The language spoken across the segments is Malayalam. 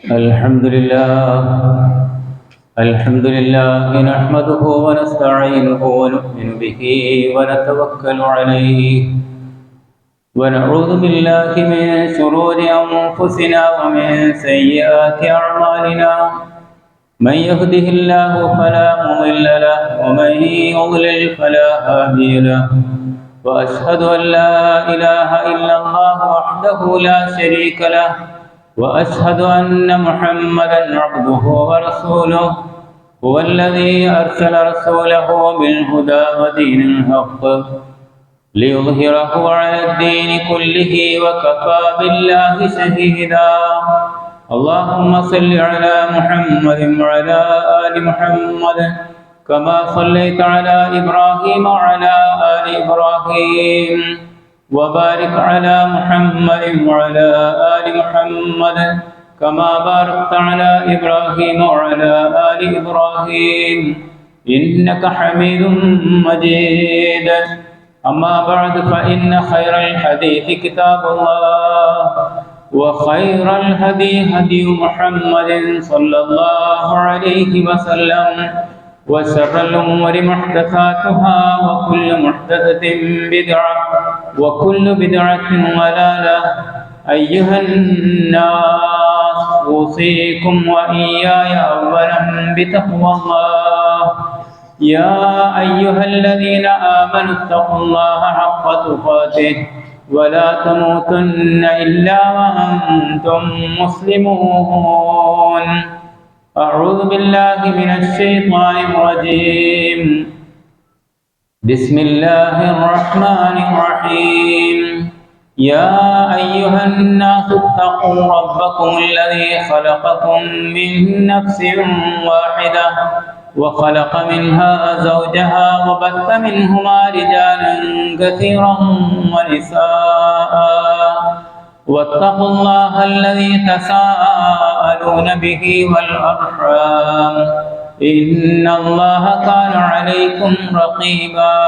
الحمد لله نحمده ونستعينه ونؤمن به ونتوكل عليه ونعوذ بالله من شرور أنفسنا ومن سيئات أعمالنا من يهده الله فلا مضل له ومن يضلل فلا هادي له وأشهد أن لا إله إلا الله وحده لا شريك له وأشهد أن محمدًا عبده ورسوله هو الذي أرسل رسوله بالهدى ودين الحق ليظهره على الدين كله وكفى بالله شهيدا اللهم صل على محمد وعلى آل محمد كما صليت على إبراهيم وعلى آل إبراهيم وبارك على محمد وعلى آل محمد كما باركت على إبراهيم وعلى آل إبراهيم إنك حميد مجيد أما بعد فإن خير الحديث كتاب الله وخير الهدي هدي محمد صلى الله عليه وسلم وشر الأمور محدثاتها وكل محدثة بدعة وكل بدعة ضلالة أيها الناس أوصيكم وإياي أولا بتقوى الله يا أيها الذين آمنوا اتقوا الله حق تقاته ولا تموتن إلا وأنتم مسلمون أعوذ بالله من الشيطان الرجيم بسم الله الرحمن الرحيم يا أيها الناس اتقوا ربكم الذي خلقكم من نفس واحدة وخلق منها زوجها وبث منهما رجالا كثيرا ونساء واتقوا الله الذي تساءلون به والأرحام إن الله كان عليكم رقيبا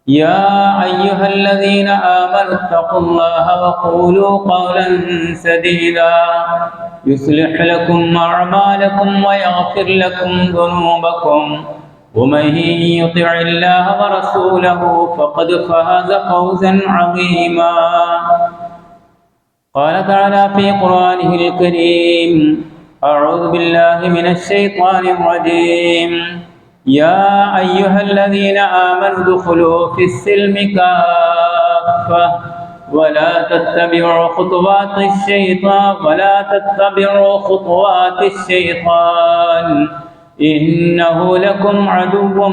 يا أيها الذين آمنوا اتقوا الله وقولوا قولا سديدا يصلح لكم أعمالكم ويغفر لكم ذنوبكم ومن يطع الله ورسوله فقد فاز فوزا عظيما قال تعالى في قرآنه الكريم أعوذ بالله من الشيطان الرجيم يا أيها الذين آمنوا ادخلوا في السلم كافة ولا تتبعوا خطوات الشيطان إنه لكم عدو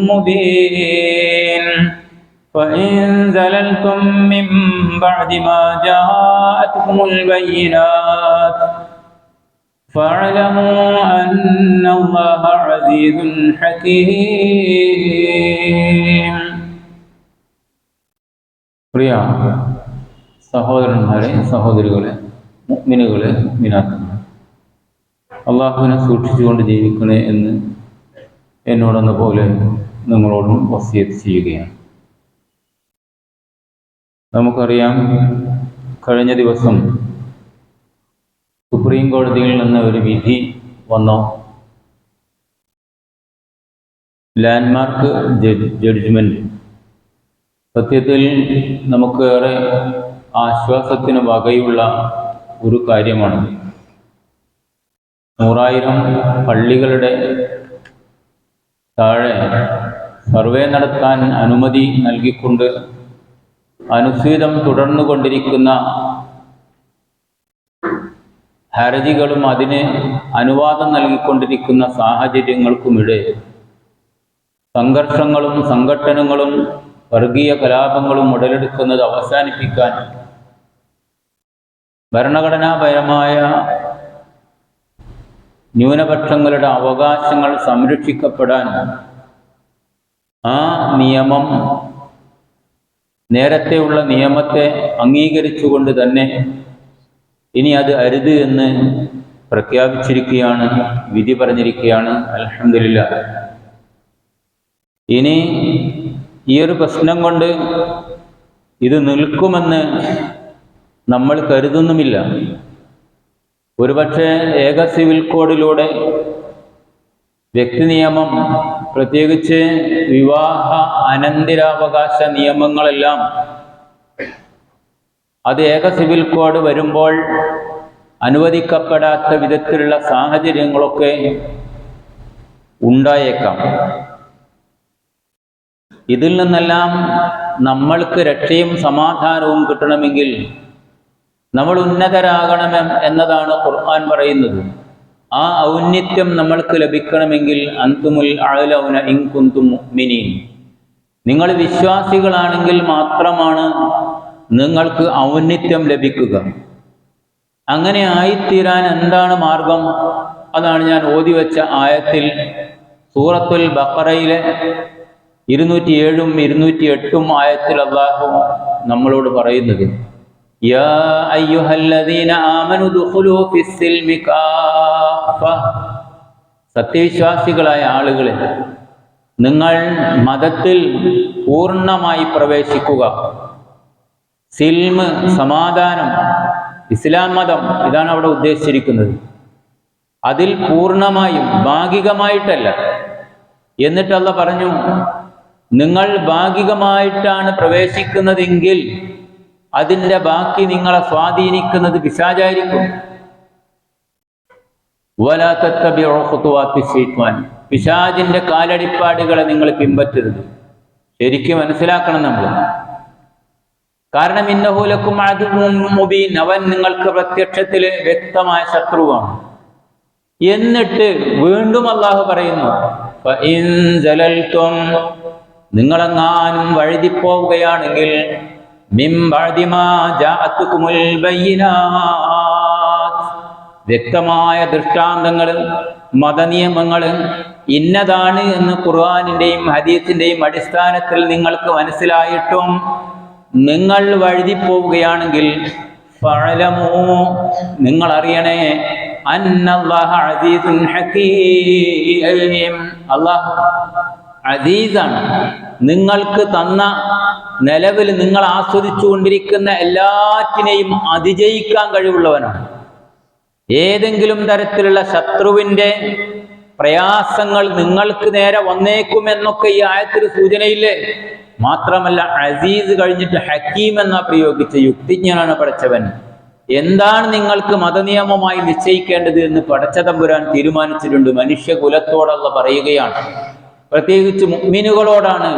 مبين فإن زللتم من بعد ما جاءتكم البينات فاعلموا أن الله عزيز حكيم പ്രിയ സഹോദരന്മാരെ സഹോദരികളെ മുഅ്മിനുകളെ മുഅ്മിനാത്തുകളെ അള്ളാഹുവിനെ സൂക്ഷിച്ചുകൊണ്ട് ജീവിക്കണേ എന്ന് എന്നോടെന്ന പോലെ നിങ്ങളോടും വസിയത്ത് ചെയ്യുകയാണ്. നമുക്കറിയാം, കഴിഞ്ഞ ദിവസം സുപ്രീം കോടതിയിൽ നിന്ന് ഒരു വിധി വന്നു. ലാൻഡ്മാർക്ക് ജഡ്ജ്മെന്റ് സത്യത്തിൽ നമുക്കേറെ ആശ്വാസത്തിന് വകയുള്ള ഒരു കാര്യമാണ്. 100,000 പള്ളികളുടെ താഴെ സർവേ നടത്താൻ അനുമതി നൽകിക്കൊണ്ട് അനുസ്യൂതം തുടർന്നുകൊണ്ടിരിക്കുന്ന ഹർജികളും അതിന് അനുവാദം നൽകിക്കൊണ്ടിരിക്കുന്ന സാഹചര്യങ്ങൾക്കുമിടെ സംഘർഷങ്ങളും സംഘട്ടനങ്ങളും വർഗീയ കലാപങ്ങളും ഉടലെടുക്കുന്നത് അവസാനിപ്പിക്കാൻ ഭരണഘടനാപരമായ ന്യൂനപക്ഷങ്ങളുടെ അവകാശങ്ങൾ സംരക്ഷിക്കപ്പെടാൻ ആ നിയമം, നേരത്തെയുള്ള നിയമത്തെ അംഗീകരിച്ചുകൊണ്ട് തന്നെ ഇനി അത് അരുത് എന്ന് പ്രഖ്യാപിച്ചിരിക്കുകയാണ്, വിധി പറഞ്ഞിരിക്കുകയാണ്. അൽഹംദുലില്ലാഹ്. ഇനി ഈ ഒരു പ്രശ്നം കൊണ്ട് ഇത് നിൽക്കുമെന്ന് നമ്മൾ കരുതുന്നുമില്ല. ഒരുപക്ഷെ ഏക സിവിൽ കോഡിലൂടെ വ്യക്തി നിയമം, പ്രത്യേകിച്ച് വിവാഹ അനന്തരാവകാശ നിയമങ്ങളെല്ലാം അത് ഏക സിവിൽ കോഡ് വരുമ്പോൾ അനുവദിക്കപ്പെടാത്ത വിധത്തിലുള്ള സാഹചര്യങ്ങളൊക്കെ ഉണ്ടായേക്കാം. ഇതിൽ നിന്നെല്ലാം നമ്മൾക്ക് രക്ഷയും സമാധാനവും കിട്ടണമെങ്കിൽ നമ്മൾ ഉന്നതരാകണം എന്നതാണ് ഖുർആൻ പറയുന്നത്. ആ ഔന്നത്യം നമ്മൾക്ക് ലഭിക്കണമെങ്കിൽ അൻതുമുൽ അഅലൗന ഇൻ കുന്തും മുഅ്മിനീൻ, നിങ്ങൾ വിശ്വാസികളാണെങ്കിൽ മാത്രമാണ് നിങ്ങൾക്ക് ഔന്നത്യം ലഭിക്കുക. അങ്ങനെ ആയിത്തീരാൻ എന്താണ് മാർഗം? അതാണ് ഞാൻ ഓതി വെച്ച ആയത്തിൽ സൂറത്തുൽ ബഖറയിലെ 207 208 ആയത്തിൽ അല്ലാഹു നമ്മളോട് പറയുന്നത്, യാ അയ്യുഹല്ലദീന ആമനു ദുഖുലൂ ഫിസ്സിൽമി കാഫ, സത്യവിശ്വാസികളായ ആളുകളെ നിങ്ങൾ മതത്തിൽ പൂർണ്ണമായി പ്രവേശിക്കുക. സിൽമ് സമാധാനം, ഇസ്ലാം മതം, ഇതാണ് അവിടെ ഉദ്ദേശിച്ചിരിക്കുന്നത്. അതിൽ പൂർണ്ണമായും, ഭാഗികമായിട്ടല്ല. എന്നിട്ട് അല്ലാഹു പറഞ്ഞു, നിങ്ങൾ ഭാഗികമായിട്ടാണ് പ്രവേശിക്കുന്നതെങ്കിൽ അതിൻ്റെ ബാക്കി നിങ്ങളെ സ്വാധീനിക്കുന്നത് പിശാചായിരിക്കും. വലാ തത്തബിഉ ഖുതുവാത്തി ശൈത്വാൻ, പിശാചിന്റെ കാലടിപ്പാടുകളെ നിങ്ങൾ പിൻപറ്റരുത്. ശരിക്കും മനസ്സിലാക്കണം നമ്മൾ. കാരണം ഇന്നഹു ലക്കും അദുവ്വുൻ മുബീൻ, അവൻ നിങ്ങൾക്ക് പ്രത്യക്ഷത്തിൽ വ്യക്തമായ ശത്രുവാണ്. എന്നിട്ട് വീണ്ടും അല്ലാഹു പറയുന്നു, ഫഇൻ സലൽതും, നിങ്ങളെങ്ങാനും വഴുതിപ്പോവുകയാണെങ്കിൽ, മിൻ ബഅദി മാ ജാഅതുകുമുൽ ബയ്യിനാത്ത്, വ്യക്തമായ ദൃഷ്ടാന്തങ്ങൾ, മതനിയമങ്ങൾ ഇന്നതാണ് എന്ന് ഖുർആനിന്റെയും ഹദീസിന്റെയും അടിസ്ഥാനത്തിൽ നിങ്ങൾക്ക് മനസ്സിലായിട്ടും നിങ്ങൾ വഴുതിപ്പോവുകയാണെങ്കിൽ, ഫഅലമൂ, നിങ്ങൾ അറിയണേ, അന്നല്ലാഹ അസീസുൻ ഹകീം, അല്ലാഹു അസീസാണ്. നിങ്ങൾക്ക് തന്ന നിലവിൽ നിങ്ങൾ ആസ്വദിച്ചു കൊണ്ടിരിക്കുന്ന എല്ലാറ്റിനെയും അതിജയിക്കാൻ കഴിവുള്ളവനാണ്. ഏതെങ്കിലും തരത്തിലുള്ള ശത്രുവിൻ്റെ പ്രയാസങ്ങൾ നിങ്ങൾക്ക് നേരെ വന്നേക്കുമെന്നൊക്കെ ഈ ആയത്തിൽ സൂചനയില്ലേ? മാത്രമല്ല, അസീസ് കഴിഞ്ഞിട്ട് ഹക്കീം എന്ന പ്രയോഗിച്ച യുക്തിജ്ഞനാണ് പടച്ചവൻ. എന്താണ് നിങ്ങൾക്ക് മതനിയമമായി നിശ്ചയിക്കേണ്ടത് എന്ന് പടച്ചതമ്പുരാൻ തീരുമാനിച്ചിട്ടുണ്ട്. മനുഷ്യകുലത്തോടുള്ള പറയുകയാണ്, പ്രത്യേകിച്ച് മുഅ്മിനുകളോടാണ്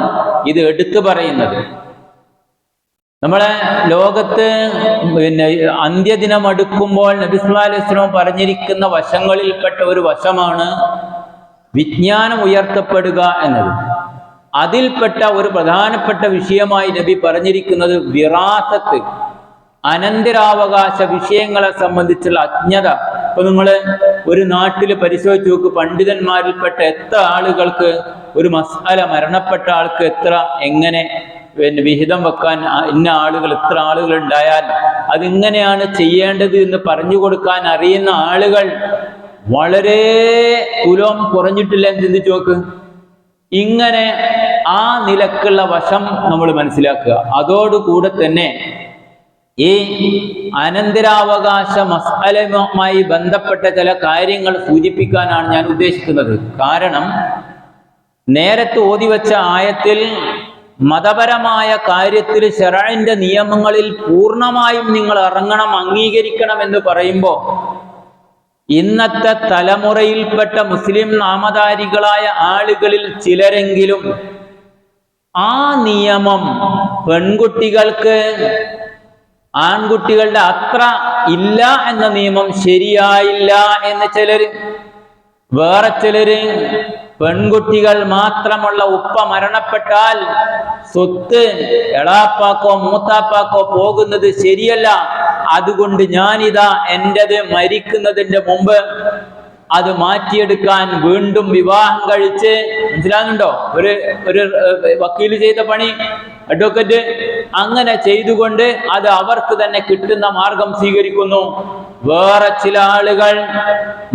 ഇത് എടുത്തു പറയുന്നത്. നമ്മളെ ലോകത്ത് അന്ത്യദിനം അടുക്കുമ്പോൾ നബി സല്ലല്ലാഹു അലൈഹി വസല്ലം പറഞ്ഞിരിക്കുന്ന വശങ്ങളിൽപ്പെട്ട ഒരു വശമാണ് വിജ്ഞാനം ഉയർത്തപ്പെടുക എന്നത്. അതിൽപ്പെട്ട ഒരു പ്രധാനപ്പെട്ട വിഷയമായി നബി പറഞ്ഞിരിക്കുന്നത് വിറാസത്ത്, അനന്തരാവകാശ വിഷയങ്ങളെ സംബന്ധിച്ചുള്ള അജ്ഞത. ഇപ്പൊ നിങ്ങൾ ഒരു നാട്ടിൽ പരിശോധിച്ച് നോക്ക്, പണ്ഡിതന്മാരിൽപ്പെട്ട എത്ര ആളുകൾക്ക് ഒരു മസ്അല, മരണപ്പെട്ട ആൾക്ക് എങ്ങനെ വിഹിതം വെക്കാൻ ഇന്ന ആളുകൾ, എത്ര ആളുകൾ ഉണ്ടായാൽ അതിങ്ങനെയാണ് ചെയ്യേണ്ടത് എന്ന് പറഞ്ഞു കൊടുക്കാൻ അറിയുന്ന ആളുകൾ വളരെ തുലോം കുറഞ്ഞിട്ടില്ല എന്ന് ചിന്തിച്ചു നോക്ക്. ഇങ്ങനെ ആ നിലക്കുള്ള വശം നമ്മൾ മനസ്സിലാക്കുക. അതോടുകൂടെ തന്നെ ഈ അനന്തരാവകാശ മസ്അലയുമായി ബന്ധപ്പെട്ട ചില കാര്യങ്ങൾ സൂചിപ്പിക്കാനാണ് ഞാൻ ഉദ്ദേശിക്കുന്നത്. കാരണം നേരത്തെ ഓതിവെച്ച ആയത്തിൽ മതപരമായ കാര്യത്തിൽ ശറഇന്റെ നിയമങ്ങളിൽ പൂർണ്ണമായും നിങ്ങൾ ഇറങ്ങണം, അംഗീകരിക്കണം എന്ന് പറയുമ്പോൾ ഇന്നത്തെ തലമുറയിൽപ്പെട്ട മുസ്ലിം നാമധാരികളായ ആളുകളിൽ ചിലരെങ്കിലും ആ നിയമം പെൺകുട്ടികൾക്ക് ആൺകുട്ടികളുടെ അത്ര ഇല്ല എന്ന നിയമം ശരിയായില്ല എന്ന് ചിലര്, വേറെ ചിലര് പെൺകുട്ടികൾ മാത്രമുള്ള ഉപ്പ മരണപ്പെട്ടാൽ സ്വത്ത് എളാപ്പാക്കോ മൂത്താപ്പാക്കോ പോകുന്നത് ശരിയല്ല, അതുകൊണ്ട് ഞാനിതാ എന്റേത് മരിക്കുന്നതിന്റെ മുമ്പ് അത് മാറ്റിയെടുക്കാൻ വീണ്ടും വിവാഹം കഴിച്ച്, മനസ്സിലാകുന്നുണ്ടോ? ഒരു വക്കീല് ചെയ്ത പണി, അഡ്വക്കറ്റ് അങ്ങനെ ചെയ്തുകൊണ്ട് അത് അവർക്ക് തന്നെ കിട്ടുന്ന മാർഗം സ്വീകരിക്കുന്നു. വേറെ ചില ആളുകൾ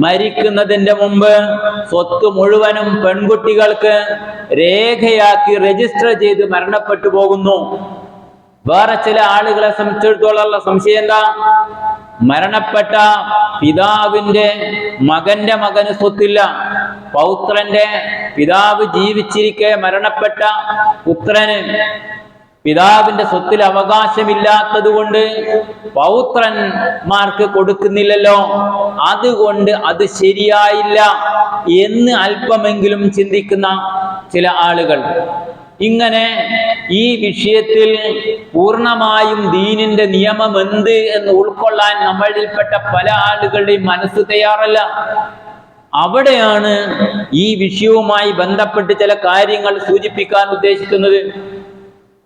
മരിക്കുന്നതിന്റെ മുമ്പ് സ്വത്ത് മുഴുവനും പെൺകുട്ടികൾക്ക് രേഖയാക്കി രജിസ്റ്റർ ചെയ്ത് മരണപ്പെട്ടു പോകുന്നു. വേറെ ചില ആളുകളെ സംബന്ധിച്ചിടത്തോളം സംശയം എന്താ? മരണപ്പെട്ട പിതാവിന്റെ മകന്റെ മകന് സ്വത്തില്ല. പൗത്രന്റെ പിതാവ് ജീവിച്ചിരിക്കെ മരണപ്പെട്ട പുത്രന് പിതാവിന്റെ സ്വത്തിൽ അവകാശമില്ലാത്തത് കൊണ്ട് പൗത്രന്മാർക്ക് കൊടുക്കുന്നില്ലല്ലോ, അതുകൊണ്ട് അത് ശരിയായില്ല എന്ന് അല്പമെങ്കിലും ചിന്തിക്കുന്ന ചില ആളുകൾ. ഇങ്ങനെ ഈ വിഷയത്തിൽ പൂർണ്ണമായും ദീനിന്റെ നിയമം എന്ത് എന്ന് ഉൾക്കൊള്ളാൻ നമ്മളിൽപ്പെട്ട പല ആളുകളുടെയും മനസ്സ് തയ്യാറല്ല. അവിടെയാണ് ഈ വിഷയവുമായി ബന്ധപ്പെട്ട് ചില കാര്യങ്ങൾ സൂചിപ്പിക്കാൻ ഉദ്ദേശിക്കുന്നത്.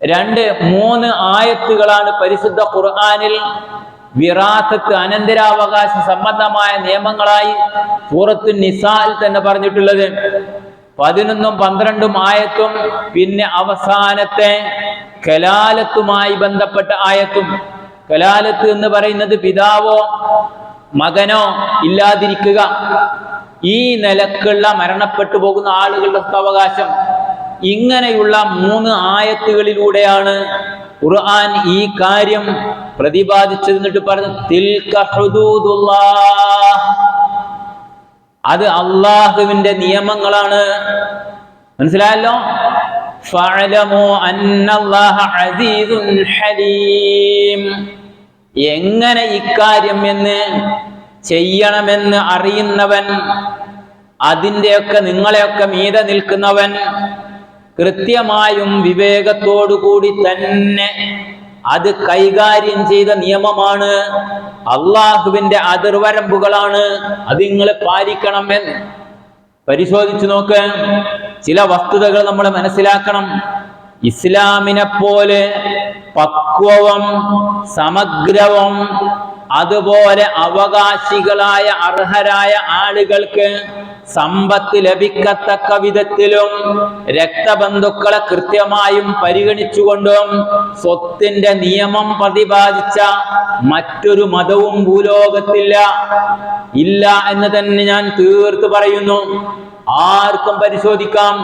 2-3 ആയത്തുകളാണ് പരിശുദ്ധ ഖുർആനിൽ വിറാസത്ത് അനന്തരാവകാശ സംബന്ധമായ നിയമങ്ങളായി സൂറത്തുൻ നിസായിൽ തന്നെ പറഞ്ഞിട്ടുള്ളത്. 11-12 ആയത്തും പിന്നെ അവസാനത്തെ കലാലത്തുമായി ബന്ധപ്പെട്ട ആയത്തും. കലാലത്ത് എന്ന് പറയുന്നത് പിതാവോ മകനോ ഇല്ലാതിരിക്കുക, ഈ നിലക്കുള്ള മരണപ്പെട്ടു പോകുന്ന ആളുകളുടെ അവകാശം. ഇങ്ങനെയുള്ള 3 ആയത്തുകളിലൂടെയാണ് ഖുർആൻ ഈ കാര്യം പ്രതിപാദിച്ചത്. എന്നിട്ട് പറഞ്ഞു തിൽക ഹുദൂദുല്ലാഹ്, അത് അള്ളാഹുവിന്റെ നിയമങ്ങളാണ്. മനസ്സിലായല്ലോ? ഫഅലമു അന്നല്ലാഹ അസീസുൻ ഹലീം, എങ്ങനെ ഇക്കാര്യം എന്ന് ചെയ്യണമെന്ന് അറിയുന്നവൻ, അതിൻ്റെയൊക്കെ നിങ്ങളെയൊക്കെ മീതെ നിൽക്കുന്നവൻ, കൃത്യമായും വിവേകത്തോടുകൂടി തന്നെ അത് കൈകാര്യം ചെയ്ത നിയമമാണ്, അള്ളാഹുവിന്റെ അതിർവരമ്പുകളാണ്, അത് നിങ്ങൾ പാലിക്കണം എന്ന്. പരിശോധിച്ചു നോക്ക്, ചില വസ്തുതകൾ നമ്മൾ മനസ്സിലാക്കണം. ഇസ്ലാമിനെ പോലെ പക്വവും സമഗ്രവും അതുപോലെ അവകാശികളായ അർഹരായ ആളുകൾക്ക് സമ്പത്ത് ലഭിക്കത്തക്ക വിധത്തിലും രക്തബന്ധുക്കളെ കൃത്യമായും പരിഗണിച്ചുകൊണ്ടും സ്വത്തിന്റെ നിയമം പ്രതിപാദിച്ച മറ്റൊരു മതവും ഭൂലോകത്തില്ല, ഇല്ല എന്ന് തന്നെ ഞാൻ തീർത്ത് പറയുന്നു. ആർക്കും പരിശോധിക്കാം.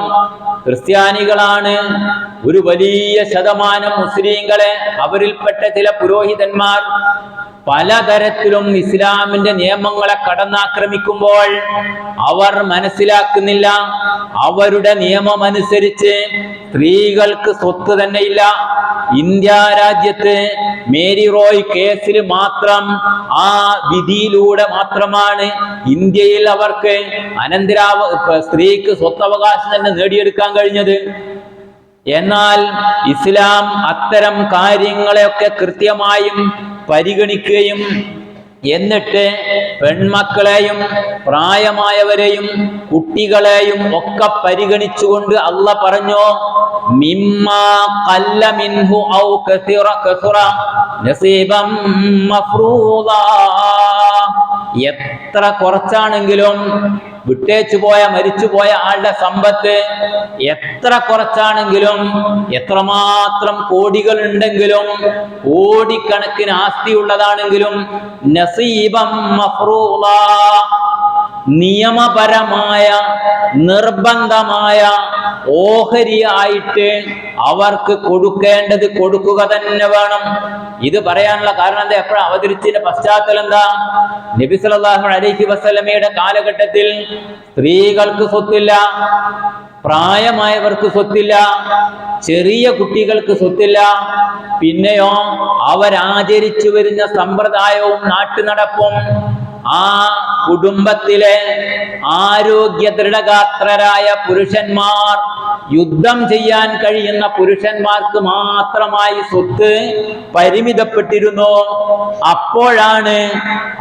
ക്രിസ്ത്യാനികളാണ് ഒരു വലിയ ശതമാനം, മുസ്ലിങ്ങളെ അവരിൽപ്പെട്ട ചില പുരോഹിതന്മാർ പലതരത്തിലും ഇസ്ലാമിന്റെ നിയമങ്ങളെ കടന്നാക്രമിക്കുമ്പോൾ അവർ മനസ്സിലാക്കുന്നില്ല, അവരുടെ നിയമം അനുസരിച്ച് സ്ത്രീകൾക്ക് സ്വത്ത് തന്നെയില്ല. ഇന്ത്യ രാജ്യത്ത് മേരി റോയ് കേസിൽ മാത്രം, ആ വിധിയിലൂടെ മാത്രമാണ് ഇന്ത്യയിൽ അവർക്ക് സ്ത്രീക്ക് സ്വത്തവകാശം തന്നെ നേടിയെടുക്കാൻ കഴിഞ്ഞത്. എന്നാൽ ഇസ്ലാം അത്തരം കാര്യങ്ങളെയൊക്കെ കൃത്യമായും പരിഗണിക്കുകയും എന്നിട്ട് പെൺമക്കളെയും പ്രായമായവരെയും കുട്ടികളെയും ഒക്കെ പരിഗണിച്ചുകൊണ്ട് അല്ലാഹ് പറഞ്ഞു, മിമ്മാ ഖല്ല മിൻഹു ഔ കസിറ നസീബം മഫ്റൂദാ, എത്ര കുറച്ചാണെങ്കിലും വിട്ടേച്ചു പോയ മരിച്ചുപോയ ആളുടെ സമ്പത്ത് എത്ര കുറച്ചാണെങ്കിലും, എത്രമാത്രം കോടികൾ ഉണ്ടെങ്കിലും, കോടിക്കണക്കിന് ആസ്തിയുള്ളതാണെങ്കിലും നസീബം മഫ്റൂദാ, നിയമപരമായ നിർബന്ധമായ ഓഹരിയായിട്ട് അവർക്ക് കൊടുക്കേണ്ടത് കൊടുക്കുക തന്നെ വേണം. ഇത് പറയാനുള്ള കാരണം എന്താ? എപ്പോഴും അവതരിച്ചതിന്റെ പശ്ചാത്തലം എന്താ? നബി സല്ലല്ലാഹു അലൈഹി വസല്ലമയുടെ കാലഘട്ടത്തിൽ സ്ത്രീകൾക്ക് സ്വത്തില്ല, പ്രായമായവർക്ക് സ്വത്തില്ല, ചെറിയ കുട്ടികൾക്ക് സ്വത്തില്ല. പിന്നെയോ അവരാചരിച്ചു വരുന്ന സമ്പ്രദായവും നാട്ടുനടപ്പും ആ കുടുംബത്തിലെ ആരോഗ്യ ദൃഢഗാത്രരായ പുരുഷന്മാർ, യുദ്ധം ചെയ്യാൻ കഴിയുന്ന പുരുഷന്മാർക്ക് മാത്രമായി സ്വത്ത് പരിമിതപ്പെട്ടിരുന്നു. അപ്പോഴാണ്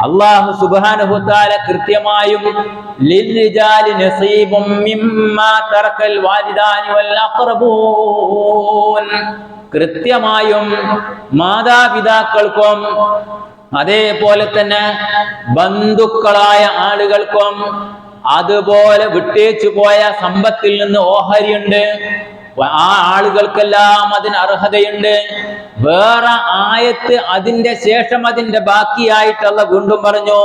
അല്ലാഹു സുബ്ഹാനഹു വ തആല കൃത്യമായും ലിൽരിജാലി നസീബും മിമ്മാ തറക്കൽ വാലിദാനി വൽ അഖറബൂൻ, കൃത്യമായും മാതാപിതാക്കൾക്കും അതേപോലെ തന്നെ ബന്ധുക്കളായ ആളുകൾക്കും അതുപോലെ വിട്ടേച്ചു പോയ സമ്പത്തിൽ നിന്ന് ഓഹരിയുണ്ട്. ആ ആളുകൾക്കെല്ലാം അതിന് അർഹതയുണ്ട്. വേറെ ആയത്ത് അതിന്റെ ശേഷം അതിന്റെ ബാക്കിയായിട്ടുള്ള വീണ്ടും പറഞ്ഞു,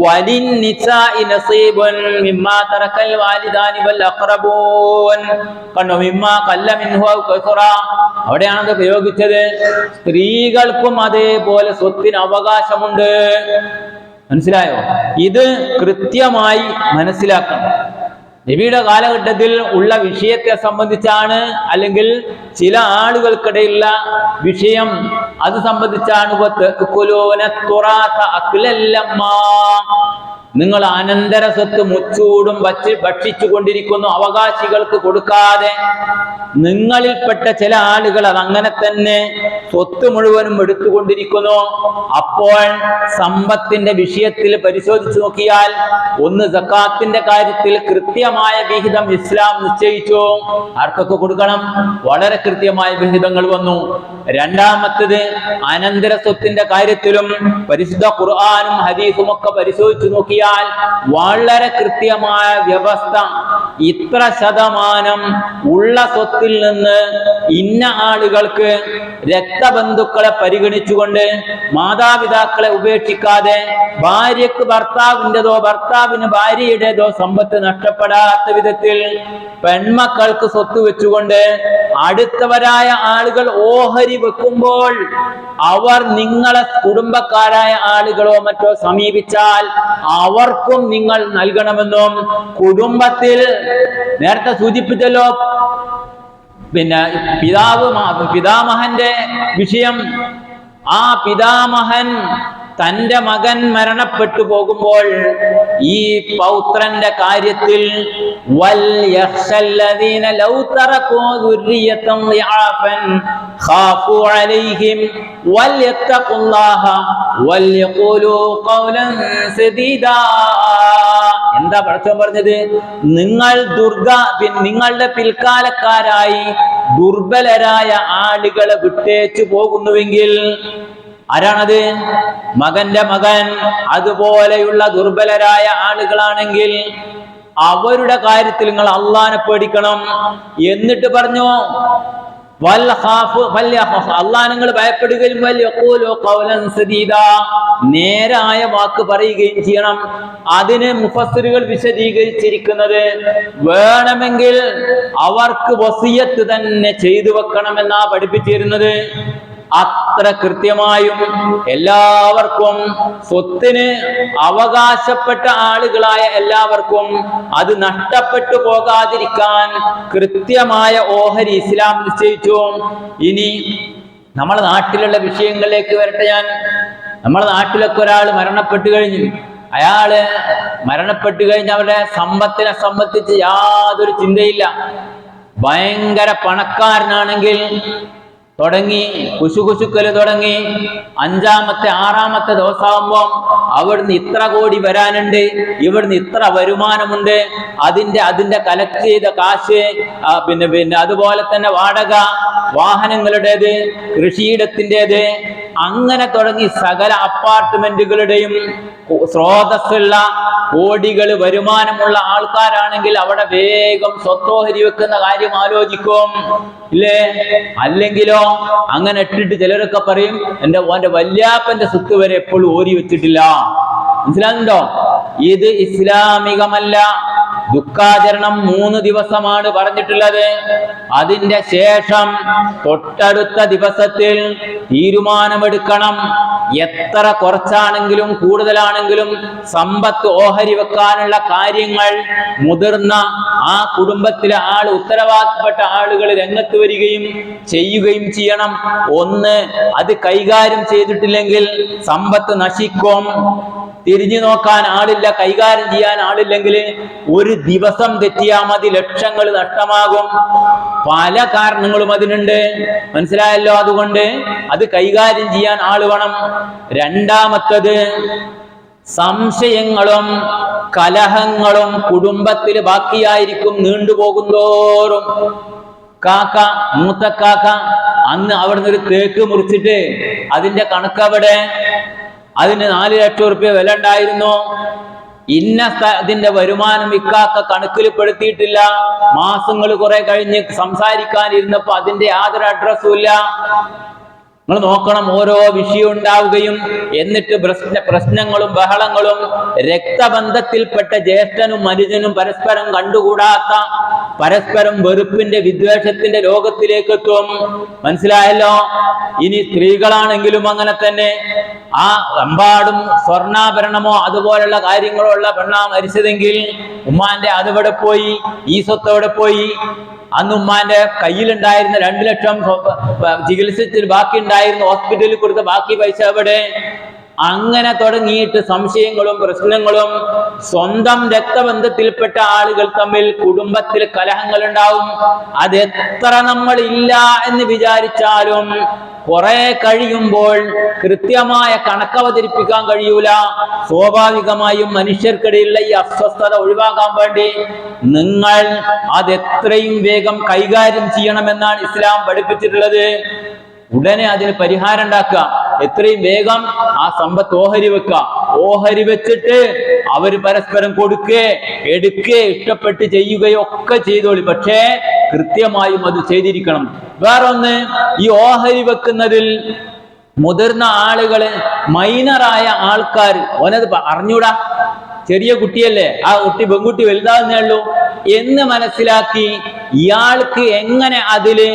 വലിന്നിസാഇ നസീബുൻ മിമ്മാ തറക്കൽ വാലിദാനി വൽ അഖറബൂൻ. കണ്ടോ, മിമ്മാ ഖല്ല മിൻഹു ഔ കസുറ, അവിടെയാണ് പ്രയോഗിച്ചത്. സ്ത്രീകൾക്കും അതേപോലെ സ്വത്തിന് അവകാശമുണ്ട്. മനസ്സിലായോ? ഇത് കൃത്യമായി മനസ്സിലാക്കണം. നബിയുടെ കാലഘട്ടത്തിൽ ഉള്ള വിഷയത്തെ സംബന്ധിച്ചാണ്, അല്ലെങ്കിൽ ചില ആളുകൾക്കിടയിലുള്ള വിഷയം അത് സംബന്ധിച്ചാണ്. നിങ്ങൾ അനന്തര സ്വത്ത് മുച്ചൂടും ഭക്ഷിച്ചു കൊണ്ടിരിക്കുന്നു, അവകാശികൾക്ക് കൊടുക്കാതെ. നിങ്ങളിൽപ്പെട്ട ചില ആളുകൾ അതങ്ങനെ തന്നെ സ്വത്ത് മുഴുവനും എടുത്തുകൊണ്ടിരിക്കുന്നു. അപ്പോൾ സമ്പത്തിന്റെ വിഷയത്തിൽ പരിശോധിച്ചു നോക്കിയാൽ, ഒന്ന് സക്കാത്തിന്റെ കാര്യത്തിൽ കൃത്യമായ വിഹിതം ഇസ്ലാം നിശ്ചയിച്ചു. ആർക്കൊക്കെ കൊടുക്കണം? വളരെ കൃത്യമായ വിഹിതങ്ങൾ വന്നു. രണ്ടാമത്തത്, അനന്തര സ്വത്തിന്റെ കാര്യത്തിലും പരിശുദ്ധ ഖുർആനും ഹദീസും ഒക്കെ പരിശോധിച്ചു നോക്കിയാൽ വളരെ കൃത്യമായ വ്യവസ്ഥ. ഇത്ര ശതമാനം ഉള്ള സ്വത്തിൽ നിന്ന് ഇന്ന ആളുകൾക്ക് രക്തബന്ധുക്കളെ പരിഗണിച്ചുകൊണ്ട്, മാതാപിതാക്കളെ ഉപേക്ഷിക്കാതെ, ഭാര്യക്ക് ഭർത്താവിൻ്റെതോ ഭർത്താവിന് ഭാര്യയുടേതോ സമ്പത്ത് നഷ്ടപ്പെടാത്ത വിധത്തിൽ പെൺമക്കൾക്ക് സ്വത്ത് വെച്ചുകൊണ്ട് അടുത്തവരായ ആളുകൾ ഓഹരി വെക്കുമ്പോൾ അവർ നിങ്ങളെ കുടുംബക്കാരായ ആളുകളോ മറ്റോ സമീപിച്ചാൽ അവർക്കും നിങ്ങൾ നൽകണമെന്നും, കുടുംബത്തിൽ നേരത്തെ സൂചിപ്പിച്ചല്ലോ, പിന്നെ പിതാമഹന്റെ വിഷയം. ആ പിതാമഹൻ തന്റെ മകൻ മരണപ്പെട്ടു പോകുമ്പോൾ ഈ പൗത്രന്റെ കാര്യത്തിൽ എന്താ പടച്ചോൻ പറഞ്ഞത്? നിങ്ങളുടെ പിൽക്കാലക്കാരായി ദുർബലരായ ആളുകളെ വിട്ടേച്ചു പോകുന്നുവെങ്കിൽ, ആരാണത്? മകന്റെ മകൻ. അതുപോലെയുള്ള ദുർബലരായ ആളുകളാണെങ്കിൽ അവരുടെ കാര്യത്തിൽ നിങ്ങൾ അള്ളാനെ പേടിക്കണം. എന്നിട്ട് പറഞ്ഞു, അള്ളാഹ് നിങ്ങൾ ഭയപ്പെടുകയും നേരായ വാക്ക് പറയുകയും ചെയ്യണം. അതിന് മുഫസ്സിറുകൾ വിശദീകരിച്ചിരിക്കുന്നത്, വേണമെങ്കിൽ അവർക്ക് വസിയത്ത് തന്നെ ചെയ്തു വെക്കണമെന്നാ പഠിപ്പിച്ചിരുന്നത്. അത്ര കൃത്യമായും എല്ലാവർക്കും, സ്വത്തിന് അവകാശപ്പെട്ട ആളുകളായ എല്ലാവർക്കും അത് നഷ്ടപ്പെട്ടു പോകാതിരിക്കാൻ കൃത്യമായ ഓഹരി ഇസ്ലാം നിശ്ചയിച്ചു. ഇനി നമ്മുടെ നാട്ടിലുള്ള വിഷയങ്ങളിലേക്ക് വരട്ടെ ഞാൻ. നമ്മുടെ നാട്ടിലൊക്കെ ഒരാൾ മരണപ്പെട്ടു കഴിഞ്ഞു. അയാള് മരണപ്പെട്ടു കഴിഞ്ഞ അവരുടെ സമ്പത്തിനെ സംബന്ധിച്ച് യാതൊരു ചിന്തയില്ല. ഭയങ്കര പണക്കാരനാണെങ്കിൽ തുടങ്ങി കുശുകുശുക്കല് തുടങ്ങി. 5-ാമത്തെ 6-ാമത്തെ ദിവസമാകുമ്പോൾ അവിടുന്ന് ഇത്ര കോടി വരാനുണ്ട്, ഇവിടുന്ന് ഇത്ര വരുമാനമുണ്ട്, അതിന്റെ കളക്ട് ചെയ്ത കാശ്, പിന്നെ അതുപോലെ തന്നെ വാടക, വാഹനങ്ങളുടേത്, കൃഷിയിടത്തിൻ്റെത്, അങ്ങനെ തുടങ്ങി സകല അപ്പാർട്ട്മെന്റുകളുടെയും സ്രോതസ്സുള്ള കോടികൾ വരുമാനമുള്ള ആൾക്കാരാണെങ്കിൽ അവിടെ വേഗം സ്വത്തോഹരി വെക്കുന്ന കാര്യം ആലോചിക്കും, ഇല്ലേ? അല്ലെങ്കിലോ അങ്ങനെ ഇട്ടിട്ട് ചിലരൊക്കെ പറയും, ഓന്റെ വല്യാപ്പന്റെ സ്വത്ത് വരെ എപ്പോഴും ഓരി വെച്ചിട്ടില്ല. മനസ്സിലാകുന്നുണ്ടോ? ഇത് ഇസ്ലാമികമല്ല. ദുഃഖാചരണം 3 ദിവസമാണ് പറഞ്ഞിട്ടുള്ളത്. അതിന്റെ ശേഷം തൊട്ടടുത്ത ദിവസത്തിൽ തീരുമാനമെടുക്കണം. എത്ര കുറച്ചാണെങ്കിലും കൂടുതലാണെങ്കിലും സമ്പത്ത് ഓഹരി വെക്കാനുള്ള കാര്യങ്ങൾ മുതിർന്ന ആ കുടുംബത്തിലെ ഉത്തരവാദപ്പെട്ട ആളുകൾ രംഗത്ത് വരികയും ചെയ്യുകയും ചെയ്യണം. ഒന്ന്, അത് കൈകാര്യം ചെയ്തിട്ടില്ലെങ്കിൽ സമ്പത്ത് നശിക്കും. തിരിഞ്ഞു നോക്കാൻ ആളില്ല, കൈകാര്യം ചെയ്യാൻ ആളില്ലെങ്കിൽ ഒരു ദിവസം തെറ്റിയാൽ മതി, ലക്ഷങ്ങൾ നഷ്ടമാകും. പല കാരണങ്ങളും അതിനുണ്ട്, മനസ്സിലായല്ലോ? അതുകൊണ്ട് അത് കൈകാര്യം ചെയ്യാൻ ആള് വേണം. രണ്ടാമത്തത്, സംശയങ്ങളും കലഹങ്ങളും കുടുംബത്തിൽ ബാക്കിയായിരിക്കും നീണ്ടുപോകുന്തോറും. മൂത്തക്കാക്ക അന്ന് അവിടുന്ന് ഒരു തേക്ക് മുറിച്ചിട്ട് അതിന്റെ കണക്കവിടെ, അതിന് 4 ലക്ഷം റുപ്യ വില ഉണ്ടായിരുന്നു. ഇതിന്റെ വരുമാനം ഇക്കാക്ക കണക്കിൽ പെടുത്തിയിട്ടില്ല, മാസങ്ങൾ കുറെ കഴിഞ്ഞ് സംസാരിക്കാനിരുന്നപ്പോ അതിന്റെ യാതൊരു അഡ്രസ്സും ഇല്ല. നിങ്ങൾ നോക്കണം, ഓരോ വിഷയം ഉണ്ടാവുകയും എന്നിട്ട് പ്രശ്നങ്ങളും ബഹളങ്ങളും, രക്തബന്ധത്തിൽപ്പെട്ട ജ്യേഷ്ഠനും അനുജനും പരസ്പരം കണ്ടുകൂടാത്ത, പരസ്പരം വെറുപ്പിന്റെ വിദ്വേഷത്തിന്റെ ലോകത്തിലേക്ക് എത്തും. മനസ്സിലായല്ലോ? ഇനി സ്ത്രീകളാണെങ്കിലും അങ്ങനെ തന്നെ. ആ അമ്പാടും സ്വർണ്ണാഭരണമോ അതുപോലുള്ള കാര്യങ്ങളോ ഉള്ള പെണ്ണാ മരിച്ചതെങ്കിൽ ഉമ്മാന്റെ അതെവിടെ പോയി, ഈ സ്വത്ത് എവിടെ പോയി? അന്ന് ഉമ്മാന്റെ കയ്യിലുണ്ടായിരുന്ന 2 ലക്ഷം ചികിത്സിച്ച് ബാക്കി ഉണ്ടായിരുന്ന ഹോസ്പിറ്റലിൽ കൊടുത്ത ബാക്കി പൈസ എവിടെ? അങ്ങനെ തുടങ്ങിയിട്ട് സംശയങ്ങളും പ്രശ്നങ്ങളും. സ്വന്തം രക്തബന്ധത്തിൽപ്പെട്ട ആളുകൾ തമ്മിൽ കുടുംബത്തിൽ കലഹങ്ങൾ ഉണ്ടാവും. അത് എത്ര നമ്മൾ ഇല്ല എന്ന് വിചാരിച്ചാലും കുറെ കഴിയുമ്പോൾ കൃത്യമായ കണക്കവതരിപ്പിക്കാൻ കഴിയൂല. സ്വാഭാവികമായും മനുഷ്യർക്കിടയിലുള്ള ഈ അസ്വസ്ഥത ഒഴിവാക്കാൻ വേണ്ടി നിങ്ങൾ അത് എത്രയും വേഗം കൈകാര്യം ചെയ്യണമെന്നാണ് ഇസ്ലാം പഠിപ്പിച്ചിട്ടുള്ളത്. ഉടനെ അതിന് പരിഹാരം ഉണ്ടാക്കുക. എത്രയും വേഗം ആ സമ്പത്ത് ഓഹരി വെക്കുക. ഓഹരി വെച്ചിട്ട് അവര് പരസ്പരം കൊടുക്കേ എടുക്കേ ഇഷ്ടപ്പെട്ട് ചെയ്യുകയോ ഒക്കെ ചെയ്തോളി. പക്ഷേ കൃത്യമായും അത് ചെയ്തിരിക്കണം. വേറൊന്ന്, ഈ ഓഹരി വെക്കുന്നതിൽ മുതിർന്ന ആളുകള്, മൈനറായ ആൾക്കാർ, ഓനത് അറിഞ്ഞൂടാ, ചെറിയ കുട്ടിയല്ലേ, ആ കുട്ടി പെൺകുട്ടി വലുതാകുന്നേ ഉള്ളൂ എന്ന് മനസ്സിലാക്കി ഇയാൾക്ക് എങ്ങനെ അതില്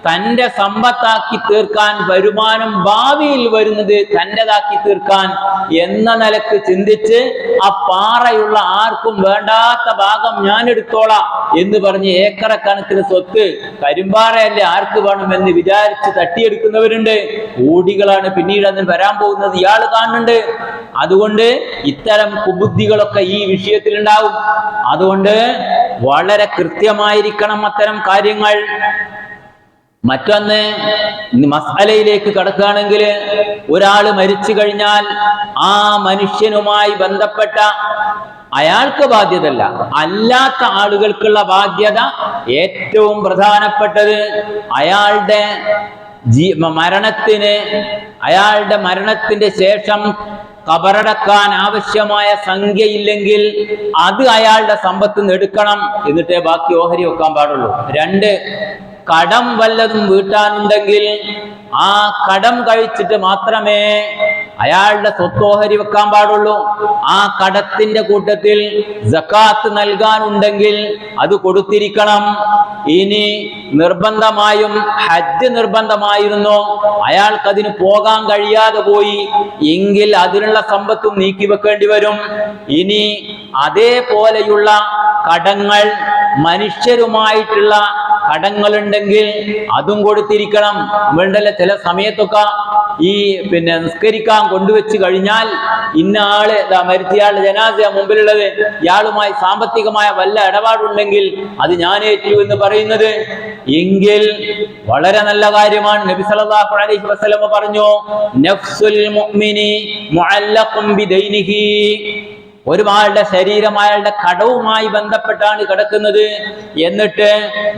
തന്റെ സമ്പത്താക്കി തീർക്കാൻ, വരുമാനം ഭാവിയിൽ വരുന്നത് തൻ്റെതാക്കി തീർക്കാൻ എന്ന നിലക്ക് ചിന്തിച്ച് ആ പാറയുള്ള ആർക്കും വേണ്ടാത്ത ഭാഗം ഞാൻ എടുത്തോളാം എന്ന് പറഞ്ഞ് ഏക്കറക്കണക്കിന് സ്വത്ത്, കരിമ്പാറയല്ലേ ആർക്ക് വേണം എന്ന് വിചാരിച്ച് തട്ടിയെടുക്കുന്നവരുണ്ട്. കോടികളാണ് പിന്നീട് അതിന് വരാൻ പോകുന്നത് ഇയാൾ കാണുന്നുണ്ട്. അതുകൊണ്ട് ഇത്തരം കുബുദ്ധികളൊക്കെ ഈ വിഷയത്തിൽ ഉണ്ടാവും. അതുകൊണ്ട് വളരെ കൃത്യമായിരിക്കണം അത്തരം കാര്യങ്ങൾ. മറ്റൊന്ന്, മസ്അലയിലേക്ക് കടക്കുകയാണെങ്കിൽ, ഒരാള് മരിച്ചു കഴിഞ്ഞാൽ ആ മനുഷ്യനുമായി ബന്ധപ്പെട്ട അയാൾക്ക് ബാധ്യതല്ല, അല്ലാത്ത ആളുകൾക്കുള്ള ബാധ്യത ഏറ്റവും പ്രധാനപ്പെട്ടത് അയാളുടെ മരണത്തിന്റെ ശേഷം കബറടക്കാൻ ആവശ്യമായ സംഖ്യയില്ലെങ്കിൽ അത് അയാളുടെ സമ്പത്ത് നിന്ന് എടുക്കണം. എന്നിട്ടേ ബാക്കി ഓഹരി വെക്കാൻ പാടുള്ളൂ. 2, കടം വല്ലതും വീട്ടാനുണ്ടെങ്കിൽ ആ കടം കഴിച്ചിട്ട് മാത്രമേ അയാളുടെ സ്വത്തോഹരി വെക്കാൻ പാടുള്ളൂ. ആ കടത്തിന്റെ കൂട്ടത്തിൽ സക്കാത്ത് നൽകാനുണ്ടെങ്കിൽ അത് കൊടുത്തിരിക്കണം. ഇനി നിർബന്ധമായും ഹജ്ജ് നിർബന്ധമായിരുന്നു, അയാൾക്കതിന് പോകാൻ കഴിയാതെ പോയി എങ്കിൽ അതിനുള്ള സമ്പത്തും നീക്കി വെക്കേണ്ടി വരും. ഇനി അതേപോലെയുള്ള കടങ്ങൾ, മനുഷ്യരുമായിട്ടുള്ള കടങ്ങളുണ്ടെങ്കിൽ അതും കൊടുത്തിരിക്കണം. വേണ്ടല്ല, ചില സമയത്തൊക്കെ ഈ നിസ്കരിക്കാൻ കൊണ്ടുവച്ച് കഴിഞ്ഞാൽ ഇന്ന ആള് മരിച്ചയാളുടെ ജനാസ മുമ്പിലുള്ളത്, ഇയാളുമായി സാമ്പത്തികമായ വല്ല ഇടപാടുണ്ടെങ്കിൽ അത് ഞാൻ ഏറ്റു എന്ന് പറയുന്നത് എങ്കിൽ വളരെ നല്ല കാര്യമാണ്. നബി സല്ലല്ലാഹു അലൈഹി വസല്ലം പറഞ്ഞു, നഫ്സുൽ മുഅ്മിനി മുഅല്ലഖും ബിദൈനിഹി. ഒരുപാളുടെ ശരീരം അയാളുടെ കടവുമായി ബന്ധപ്പെട്ടാണ് കിടക്കുന്നത്. എന്നിട്ട്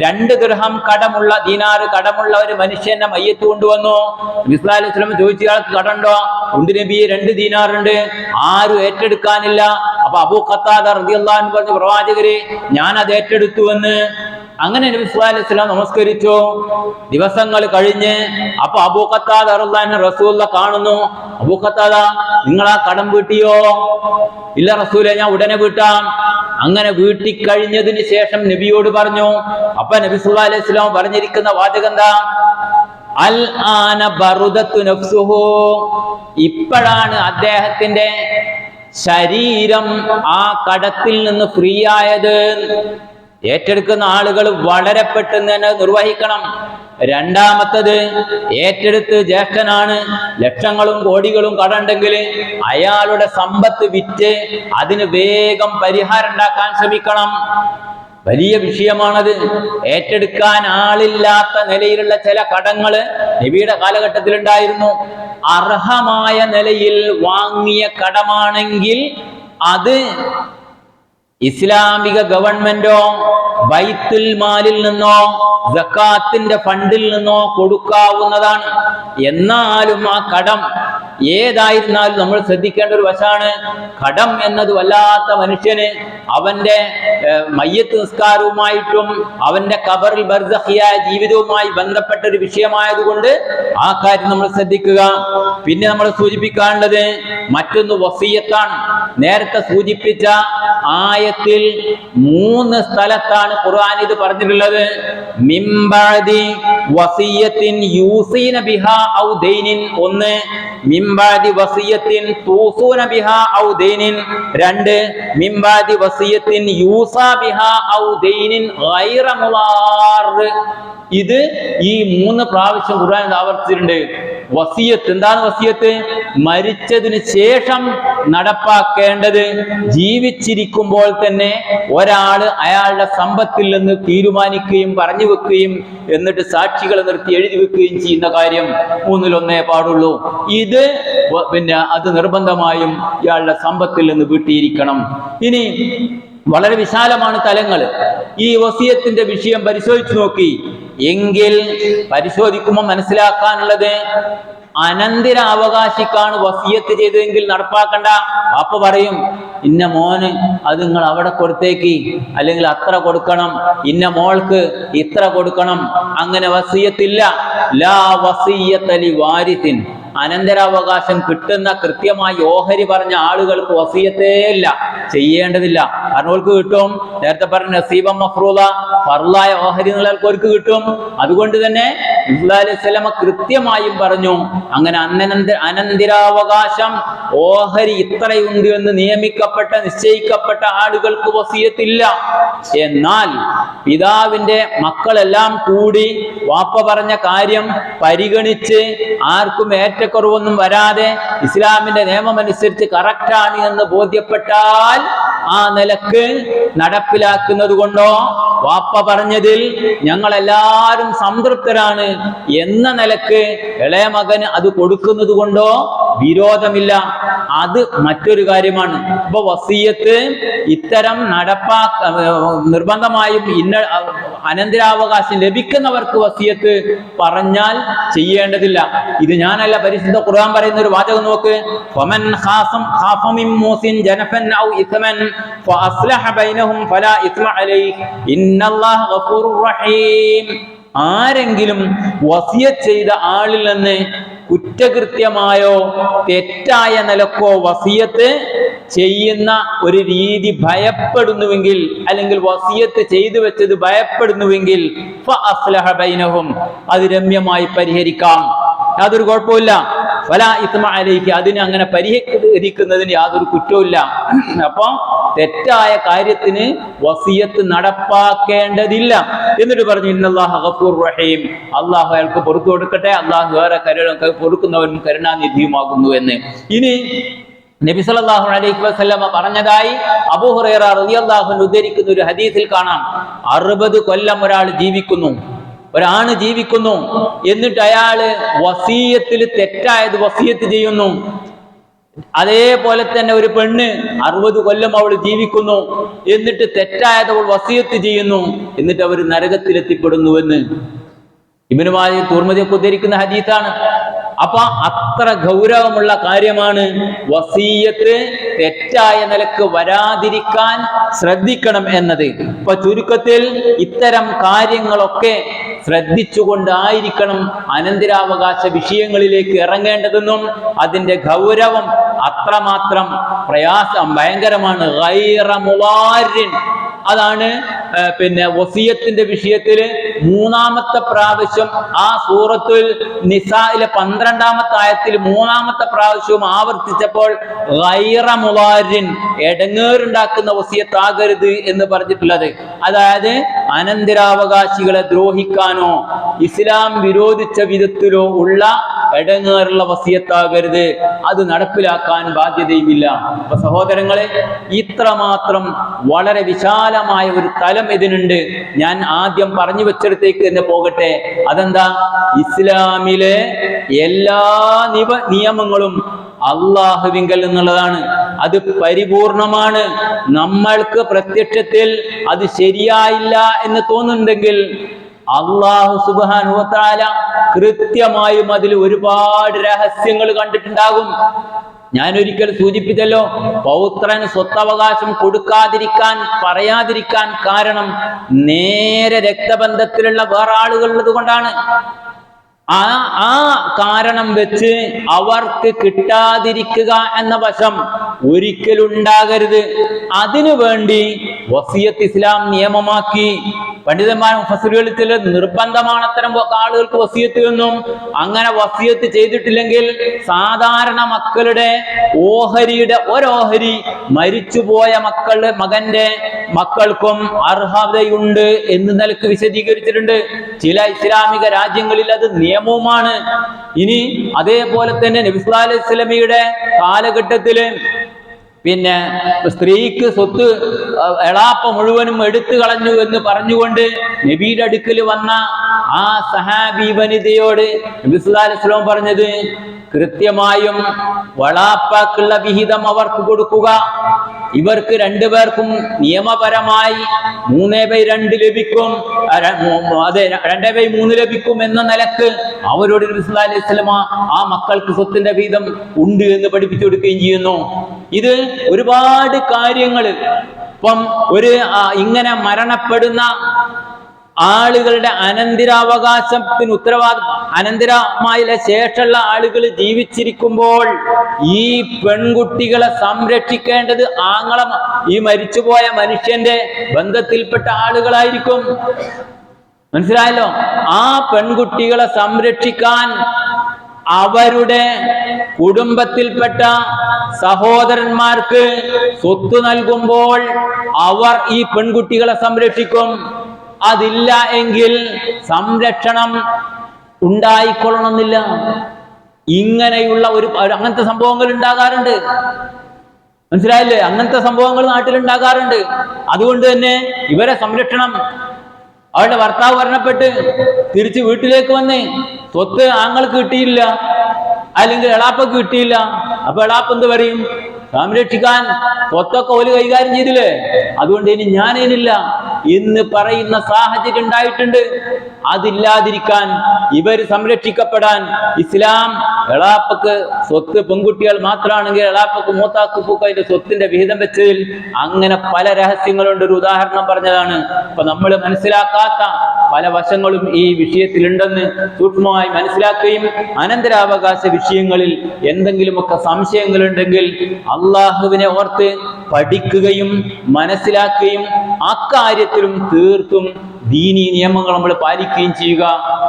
2 ദിർഹം കടമുള്ള, ദീനാറ് കടമുള്ള ഒരു മനുഷ്യന്റെ മയ്യത്ത് കൊണ്ടുവന്നു. നബി സല്ലല്ലാഹു അലൈഹി വസല്ലം ചോദിച്ചു, ഇയാൾക്ക് കടമുണ്ടോ? ഉണ്ട് നബിയെ, 2 ദീനാറുണ്ട്, ആരും ഏറ്റെടുക്കാനില്ല. അപ്പൊ അബൂ ഖത്താദ റളിയല്ലാഹു അൻഹു പറഞ്ഞു, പ്രവാചകരെ ഞാൻ അത് ഏറ്റെടുത്തു എന്ന്. അങ്ങനെ നബി സല്ലല്ലാഹു അലൈഹി വസല്ലം നമസ്കരിച്ചു. ദിവസങ്ങൾ കഴിഞ്ഞ് അപ്പൊ അബൂ ഖത്താദ റളിയല്ലാഹു അൻഹു റസൂലുള്ളാഹി കാണുന്നു. അബൂ ഖത്താദ, നിങ്ങൾ ആ കടം വീട്ടിയോ? ഇല്ല റസൂലേ, ഞാൻ ഉടനെ വീട്ടാം. അങ്ങനെ വീട്ടിക്കഴിഞ്ഞതിന് ശേഷം നബിയോട് പറഞ്ഞു. അപ്പൊ നബി സല്ലല്ലാഹു അലൈഹി വസല്ലം പറഞ്ഞിരിക്കുന്ന വാചകം എന്താ? അൽ ആന ബറുദത്തു നഫ്സുഹു. ഇപ്പോഴാണ് അദ്ദേഹത്തിന്റെ ശരീരം ആ കടത്തിൽ നിന്ന് ഫ്രീ ആയത്. ഏറ്റെടുക്കുന്ന ആളുകൾ വളരെ പെട്ടെന്ന് തന്നെ നിർവഹിക്കണം. രണ്ടാമത്തത്, ഏറ്റെടുത്ത് ജ്യേഷ്ഠനാണ്, ലക്ഷങ്ങളും കോടികളും കടമുണ്ടെങ്കിൽ അയാളുടെ സമ്പത്ത് വിറ്റ് അതിന് വേഗം പരിഹാരം ഉണ്ടാക്കാൻ ശ്രമിക്കണം. വലിയ വിഷയമാണത്. ഏറ്റെടുക്കാൻ ആളില്ലാത്ത നിലയിലുള്ള ചില കടങ്ങള് നബിയുടെ കാലഘട്ടത്തിൽ ഉണ്ടായിരുന്നു. അർഹമായ നിലയിൽ വാങ്ങിയ കടമാണെങ്കിൽ അത് ഇസ്ലാമിക ഗവൺമെന്റോ ബൈത്തുൽ മാലിൽ നിന്നോ സക്കാത്തിന്റെ ഫണ്ടിൽ നിന്നോ കൊടുക്കാവുന്നതാണ്. എന്നാലും ആ കടം ഏതായിരുന്നാലും നമ്മൾ ശ്രദ്ധിക്കേണ്ട ഒരു വശമാണ്. കടം എന്നത് വല്ലാത്ത മനുഷ്യന് അവന്റെ മയ്യത്ത് നിസ്കാരവുമായിട്ടും അവന്റെ ഖബറിൽ ബർസഖിയായ ജീവിതവുമായി ബന്ധപ്പെട്ട ഒരു വിഷയമായതുകൊണ്ട് ആ കാര്യം നമ്മൾ ശ്രദ്ധിക്കുക. പിന്നെ നമ്മൾ സൂചിപ്പിക്കാനുള്ളത് മറ്റൊന്ന് വസിയത്താണ്. നേരത്തെ സൂചിപ്പിച്ച ആയത്തിൽ 3 സ്ഥലത്താണ് ഖുർആൻ ഇത് പറഞ്ഞിട്ടുള്ളത്. മിംബഅദി വസിയത്തിൻ യൂസീന ബിഹാ ഔ ദൈനിൻ 1, മിംബഅദി വസിയത്തിൻ തൂസൂന ബിഹാ ഔ ദൈനിൻ 2, മിംബഅദി വസിയത്തിൻ യൂസാ ബിഹാ ഔ ദൈനിൻ ഗൈറ മുളാർ. ഇത് ഈ 3 പ്രാവശ്യം ഖുർആൻ ആവർത്തിച്ചിട്ടുണ്ട്. വസിയത്ത് എന്താണ്? വസിയത്ത് മരിച്ചതിന് ശേഷം നടപ്പാക്കേണ്ടത്. ജീവിച്ചിരിക്കുമ്പോൾ തന്നെ ഒരാള് അയാളുടെ സമ്പത്തിൽ നിന്ന് തീരുമാനിക്കുകയും പറഞ്ഞു വെക്കുകയും എന്നിട്ട് സാക്ഷികളെ നിർത്തി എഴുതി വെക്കുകയും ചെയ്യുന്ന കാര്യം 3-1 പാടുള്ളൂ. ഇത് പിന്നെ അത് നിർബന്ധമായും ഇയാളുടെ സമ്പത്തിൽ നിന്ന് വീട്ടിയിരിക്കണം. ഇനി വളരെ വിശാലമാണ് തലങ്ങൾ. ഈ വസിയത്തിന്റെ വിഷയം പരിശോധിച്ചു നോക്കി എങ്കിൽ പരിശോധിക്കുമ്പോൾ മനസ്സിലാക്കാനുള്ളത്, അനന്തരാവകാശിക്കാണ് വസിയത്ത് ചെയ്തതെങ്കിൽ നടപ്പാക്കണ്ട. അപ്പൊ പറയും ഇന്ന മോന് അത് നിങ്ങൾ അവിടെ കൊടുത്തേക്ക്, അല്ലെങ്കിൽ അത്ര കൊടുക്കണം, ഇന്ന മോൾക്ക് ഇത്ര കൊടുക്കണം. അങ്ങനെ വസിയത്തില്ല. ലാ വസിയത്ത ലി വാരിസിൻ. അനന്തരാവകാശം കിട്ടുന്ന കൃത്യമായി ഓഹരി പറഞ്ഞ ആളുകൾക്ക് വസിയത്തേ ഇല്ല, ചെയ്യേണ്ടതില്ല. കാരണം അവർക്ക് കിട്ടും. നേരത്തെ പറഞ്ഞ നസീബം മഫ്റൂദ, ഫർളായ ഓഹരി എന്നുള്ളവർക്ക് കിട്ടും. അതുകൊണ്ട് തന്നെ അലൈഹി സ്വലമ കൃത്യമായും പറഞ്ഞു, അങ്ങനെ അനന്തരാവകാശം ഓഹരി ഇത്രയുണ്ട് എന്ന് നിശ്ചയിക്കപ്പെട്ട ആളുകൾക്ക് വസിയത്തില്ല. എന്നാൽ പിതാവിന്റെ മക്കളെല്ലാം കൂടി വാപ്പ പറഞ്ഞ കാര്യം പരിഗണിച്ച് ആർക്കും ഏറ്റക്കുറവൊന്നും വരാതെ ഇസ്ലാമിന്റെ നിയമം അനുസരിച്ച് കറക്റ്റാണ് എന്ന് ബോധ്യപ്പെട്ടാൽ ആ നിലക്ക് നടപ്പിലാക്കുന്നത് കൊണ്ടോ വാപ്പ പറഞ്ഞതിൽ ഞങ്ങളെല്ലാവരും സംതൃപ്തരാണ് എന്ന നിലക്ക് ഇളയ മകന് അത് കൊടുക്കുന്നത് കൊണ്ടോ വിരോധമില്ല. അത് മറ്റൊരു കാര്യമാണ്. ഇപ്പൊ വസിയത്ത് ഇത്തരം നിർബന്ധമായും അനന്തരാവകാശം ലഭിക്കുന്നവർക്ക് വസിയത്ത് പറഞ്ഞാൽ ചെയ്യേണ്ടതില്ല. ഇത് ഞാനല്ല, പരിശുദ്ധ ഖുർആൻ പറയുന്ന ഒരു വാചകം നോക്ക്. ഫമൻ ഖാഫ മിൻ മൂസിൻ ജനഫൻ ഔ ഇസ്മൻ ഫഅസ്ലഹ ബൈനഹും ഫലാ ഇസ്മ അലൈഹി ഇന്നല്ലാഹ ഗഫൂറുർ റഹീം. ആരെങ്കിലും വസിയത്ത് ചെയ്ത ആളിൽ നിന്ന് കുറ്റകൃത്യമായോ തെറ്റായ നിലക്കോ വസിയത്ത് ചെയ്യുന്ന ഒരു രീതി ഭയപ്പെടുന്നുവെങ്കിൽ, അല്ലെങ്കിൽ വസിയത്ത് ചെയ്തു വെച്ചത് ഭയപ്പെടുന്നുവെങ്കിൽ ഫഅസ്ലഹ ബൈനഹും, അത് രമ്യമായി പരിഹരിക്കാം, യാതൊരു കുഴപ്പമില്ല. ഫലാ ഇസ്മ അലൈഹി, അതിന് അങ്ങനെ പരിഹരിക്കുന്നതിന് യാതൊരു കുറ്റവുമില്ല. അപ്പൊ തെറ്റായ കാര്യത്തിന് വസിയത്ത് നടപ്പാക്കേണ്ടതില്ല. എന്നിട്ട് പറഞ്ഞു ഇന്നല്ലാഹ ഗഫൂർ റഹീം, അള്ളാഹു അയാൾക്ക് പുറത്തു കൊടുക്കട്ടെ, അള്ളാഹു വേറെ പൊറുക്കുന്നവനും കരുണാനിധിയുമാകുന്നു എന്ന്. ഇനി നബി സല്ലല്ലാഹു അലൈഹി വസല്ലമ പറഞ്ഞതായി അബൂ ഹുറൈറ റളിയല്ലാഹു അൻഹു ഉദ്ധരിക്കുന്ന ഒരു ഹദീസിൽ കാണാം, 60 കൊല്ലം ഒരാൾ ജീവിക്കുന്നു, ഒരാണ് ജീവിക്കുന്നു, എന്നിട്ട് അയാള് വസിയത്തിൽ തെറ്റായത് വസിയത്ത് ചെയ്യുന്നു. അതേപോലെ തന്നെ ഒരു പെണ്ണ് 60 കൊല്ലം അവൾ ജീവിക്കുന്നു, എന്നിട്ട് തെറ്റായത് അവൾ വസിയത്ത് ചെയ്യുന്നു, എന്നിട്ട് അവർ നരകത്തിലെത്തിപ്പെടുന്നുവെന്ന് ഇബ്നു മാജഹ് തുർമുദിയൊക്കെ ഉദ്ധരിക്കുന്ന ഹദീസാണ്. അപ്പൊ അത്ര ഗൗരവമുള്ള കാര്യമാണ് വസിയത്ത് തെറ്റായ നിലക്ക് വരാതിരിക്കാൻ ശ്രദ്ധിക്കണം എന്നത്. ഇപ്പൊ ചുരുക്കത്തിൽ ഇത്തരം കാര്യങ്ങളൊക്കെ ശ്രദ്ധിച്ചുകൊണ്ടായിരിക്കണം അനന്തരാവകാശ വിഷയങ്ങളിലേക്ക് ഇറങ്ങേണ്ടതെന്നും അതിന്റെ ഗൗരവം അത്രമാത്രം ഭയങ്കരമാണ്. ഗൈറ മുളാരിൻ, അതാണ് പിന്നെ വസിയത്തിന്റെ വിഷയത്തിൽ 3-ാമത്തെ പ്രാവശ്യം ആ സൂറത്തുൽ നിസായിലെ 12-ാമത്തെ ആയത്തിൽ 3-ാമത്തെ പ്രാവശ്യവും ആവർത്തിച്ചപ്പോൾ ഗൈറ മുളാരിൻ, എടങ്ങേറുണ്ടാക്കുന്ന വസിയത്താകരുത് എന്ന് പറഞ്ഞിട്ടുള്ളത്. അതായത് അനന്തരാവകാശികളെ ദ്രോഹിക്കാനോ ഇസ്ലാം വിരോധിച്ച വിധത്തിലോ ഉള്ള എടങ്ങേറുള്ള വസിയത്താകരുത്, അത് നടപ്പിലാക്കാൻ ബാധ്യതയുമില്ല. അപ്പൊ സഹോദരങ്ങളെ, ഇത്രമാത്രം വളരെ വിശാലമായ ഒരു തലം ഇതിനുണ്ട്. ഞാൻ ആദ്യം പറഞ്ഞു വെച്ചിടത്തേക്ക് തന്നെ പോകട്ടെ. അതെന്താ? ഇസ്ലാമിലെ എല്ലാ നിയമങ്ങളും അള്ളാഹുവിങ്കൽ എന്നുള്ളതാണ്. അത് പരിപൂർണമാണ്. നമ്മൾക്ക് പ്രത്യക്ഷത്തിൽ അത് ശരിയായില്ല എന്ന് തോന്നുന്നുണ്ടെങ്കിൽ അല്ലാഹു സുബ്ഹാനഹു വ തആല കൃത്യമായും അതിൽ ഒരുപാട് രഹസ്യങ്ങൾ കണ്ടിട്ടുണ്ടാകും. ഞാൻ ഒരിക്കൽ സൂചിപ്പിച്ചല്ലോ, പൗത്രന് സ്വത്തവകാശം കൊടുക്കാതിരിക്കാൻ പറയാതിരിക്കാൻ കാരണം നേരെ രക്തബന്ധത്തിലുള്ള വേറെ ആളുകളുള്ളത് കൊണ്ടാണ്. ആ കാരണം വെച്ച് അവർക്ക് കിട്ടാതിരിക്കുക എന്ന വശം ഒരിക്കലും ഉണ്ടാകരുത്. അതിനു വേണ്ടി വസിയത്ത് ഇസ്ലാം നിയമമാക്കി. പണ്ഡിതന്മാർ മുഫസ്സിറുകളിൽ ചില നിർബന്ധമാണ് അത്തരം ആളുകൾക്ക് വസിയത്ത് എന്നും. അങ്ങനെ വസിയത്ത് ചെയ്തിട്ടില്ലെങ്കിൽ സാധാരണ മക്കളുടെ ഓഹരിയുടെ ഒരോഹരി മരിച്ചുപോയ മകന്റെ മക്കൾക്കും അർഹതയുണ്ട് എന്ന് നിലക്ക് വിശദീകരിച്ചിട്ടുണ്ട്. ചില ഇസ്ലാമിക രാജ്യങ്ങളിൽ അത് നിയമവുമാണ്. ഇനി അതേപോലെ തന്നെ നബി സല്ലല്ലാഹു അലൈഹി വസല്ലമയുടെ കാലഘട്ടത്തില് പിന്നെ സ്ത്രീക്ക് സ്വത്ത് എളാപ്പ മുഴുവനും എടുത്തു കളഞ്ഞു എന്ന് പറഞ്ഞുകൊണ്ട് നബിയുടെ അടുക്കൽ വന്ന ആ സഹാബി വനിതയോട് നബി സല്ലല്ലാഹു അലൈഹി വസല്ലം പറഞ്ഞത്, കൃത്യമായും വളാപ്പാക്കുള്ള വിഹിതം അവർക്ക് കൊടുക്കുക. ഇവർക്ക് രണ്ടുപേർക്കും നിയമപരമായി 3/2 ലഭിക്കും, അതെ 2/3 ലഭിക്കും എന്ന നിലക്ക് അവരോട് നബി സല്ലല്ലാഹു അലൈഹി വസല്ലം ആ മക്കൾക്ക് സ്വത്തിന്റെ വിഹിതം ഉണ്ട് എന്ന് പഠിപ്പിച്ചു കൊടുക്കുകയും ചെയ്യുന്നു. ഇത് ഒരുപാട് കാര്യങ്ങൾ ഇപ്പം ഇങ്ങനെ മരണപ്പെടുന്ന ആളുകളുടെ അനന്തരാവകാശത്തിന് അനന്തരമായ ശേഷമുള്ള ആളുകൾ ജീവിച്ചിരിക്കുമ്പോൾ ഈ പെൺകുട്ടികളെ സംരക്ഷിക്കേണ്ടത് ഈ മരിച്ചുപോയ മനുഷ്യന്റെ ബന്ധത്തിൽപ്പെട്ട ആളുകളായിരിക്കും. മനസ്സിലായല്ലോ? ആ പെൺകുട്ടികളെ സംരക്ഷിക്കാൻ അവരുടെ കുടുംബത്തിൽപ്പെട്ട സഹോദരന്മാർക്ക് സ്വത്ത് നൽകുമ്പോൾ അവർ ഈ പെൺകുട്ടികളെ സംരക്ഷിക്കും. അതില്ല എങ്കിൽ സംരക്ഷണം ഉണ്ടായിക്കൊള്ളണമെന്നില്ല. ഇങ്ങനെയുള്ള അങ്ങനത്തെ സംഭവങ്ങൾ ഉണ്ടാകാറുണ്ട്. മനസ്സിലായില്ലേ? അങ്ങനത്തെ സംഭവങ്ങൾ നാട്ടിലുണ്ടാകാറുണ്ട്. അതുകൊണ്ട് തന്നെ ഇവരെ സംരക്ഷണം. അവരുടെ ഭർത്താവ് മരണപ്പെട്ട് തിരിച്ച് വീട്ടിലേക്ക് വന്ന് സ്വത്ത് ആങ്ങൾക്ക് കിട്ടിയില്ല, അല്ലെങ്കിൽ എളാപ്പക്ക് കിട്ടിയില്ല. അപ്പൊ എളാപ്പ് എന്ത് പറയും? സംരക്ഷിക്കാൻ സ്വത്തൊക്കെ ഓല് കൈകാര്യം ചെയ്തില്ലേ, അതുകൊണ്ട് ഇനി ഞാനേനില്ല എന്ന് പറയുന്ന സാഹചര്യം ഉണ്ടായിട്ടുണ്ട്. അതില്ലാതിരിക്കാൻ, ഇവർ സംരക്ഷിക്കപ്പെടാൻ ഇസ്ലാം എളാപ്പക്ക് സ്വത്ത് പെൺകുട്ടികൾ മാത്രമാണെങ്കിൽ എളാപ്പക്ക് മൂത്താക്ക് പൂക്ക് അതിന്റെ സ്വത്തിന്റെ വിഹിതം വെച്ചതിൽ അങ്ങനെ പല രഹസ്യങ്ങളുണ്ട്. ഒരു ഉദാഹരണം പറഞ്ഞതാണ്. അപ്പൊ നമ്മൾ മനസ്സിലാക്കാത്ത പല വശങ്ങളും ഈ വിഷയത്തിലുണ്ടെന്ന് സൂക്ഷ്മമായി മനസ്സിലാക്കുകയും അനന്തരാവകാശ വിഷയങ്ങളിൽ എന്തെങ്കിലുമൊക്കെ സംശയങ്ങളുണ്ടെങ്കിൽ അള്ളാഹുവിനെ ഓർത്ത് പഠിക്കുകയും മനസ്സിലാക്കുകയും അക്കാര്യത്തിലും തീർത്തും ദീനീ നിയമങ്ങൾ നമ്മൾ പാലിക്കുകയും ചെയ്യുക.